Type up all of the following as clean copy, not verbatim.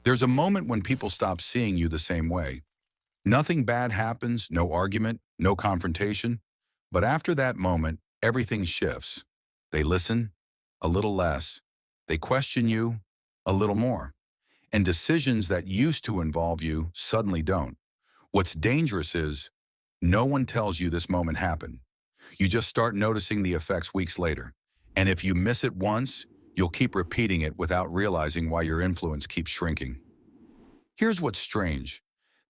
There's a moment when people stop seeing you the same way. Nothing bad happens, no argument, no confrontation. But after that moment, everything shifts. They listen a little less. They question you a little more. And decisions that used to involve you suddenly don't. What's dangerous is no one tells you this moment happened. You just start noticing the effects weeks later. And if you miss it once, you'll keep repeating it without realizing why your influence keeps shrinking. Here's what's strange.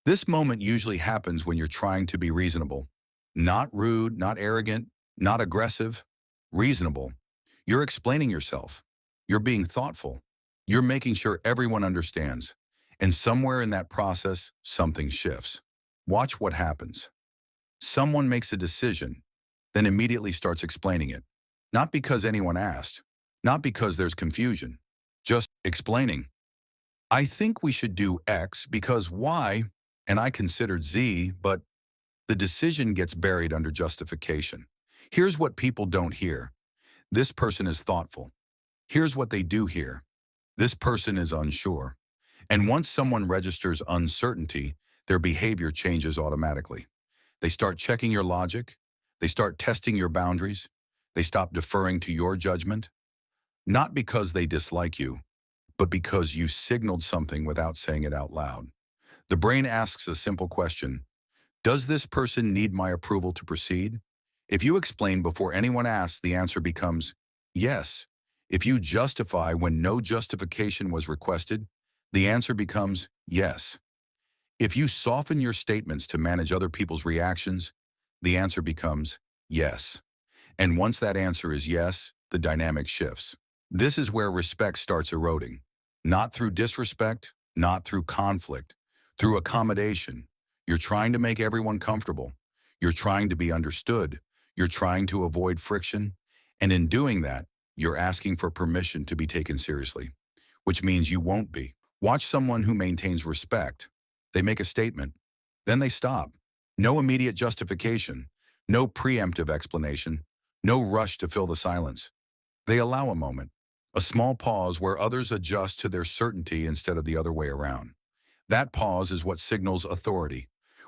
This moment usually happens when you're trying to be reasonable. Not rude, not arrogant, not aggressive. Reasonable. You're explaining yourself. You're being thoughtful. You're making sure everyone understands. And somewhere in that process, something shifts. Watch what happens. Someone makes a decision, then immediately starts explaining it. Not because anyone asked, not because there's confusion, just explaining. I think we should do X because Y, and I considered Z, but the decision gets buried under justification. Here's what people don't hear. This person is thoughtful. Here's what they do hear. This person is unsure. And once someone registers uncertainty, their behavior changes automatically. They start checking your logic. They start testing your boundaries. They stop deferring to your judgment. Not because they dislike you, but because you signaled something without saying it out loud. The brain asks a simple question. Does this person need my approval to proceed? If you explain before anyone asks, the answer becomes yes. If you justify when no justification was requested, the answer becomes yes. If you soften your statements to manage other people's reactions, the answer becomes yes. And once that answer is yes, the dynamic shifts. This is where respect starts eroding. Not through disrespect, not through conflict, through accommodation. You're trying to make everyone comfortable. You're trying to be understood. You're trying to avoid friction. And in doing that, you're asking for permission to be taken seriously, which means you won't be. Watch someone who maintains respect. They make a statement, then they stop. No immediate justification, no preemptive explanation, no rush to fill the silence. They allow a moment, a small pause where others adjust to their certainty instead of the other way around. That pause is what signals authority.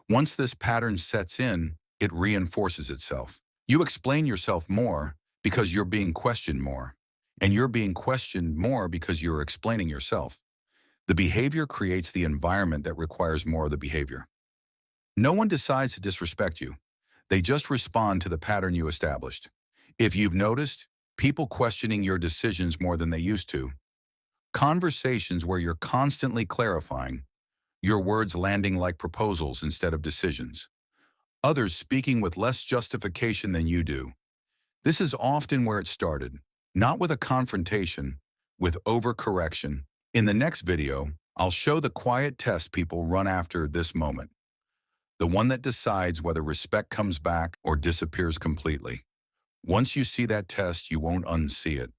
Once this pattern sets in, it reinforces itself. You explain yourself more because you're being questioned more. And you're being questioned more because you're explaining yourself. The behavior creates the environment that requires more of the behavior. No one decides to disrespect you. They just respond to the pattern you established. If you've noticed, people questioning your decisions more than they used to, conversations where you're constantly clarifying, your words landing like proposals instead of decisions, others speaking with less justification than you do. This is often where it started, not with a confrontation, with overcorrection. In the next video, I'll show the quiet test people run after this moment, the one that decides whether respect comes back or disappears completely. Once you see that test, you won't unsee it.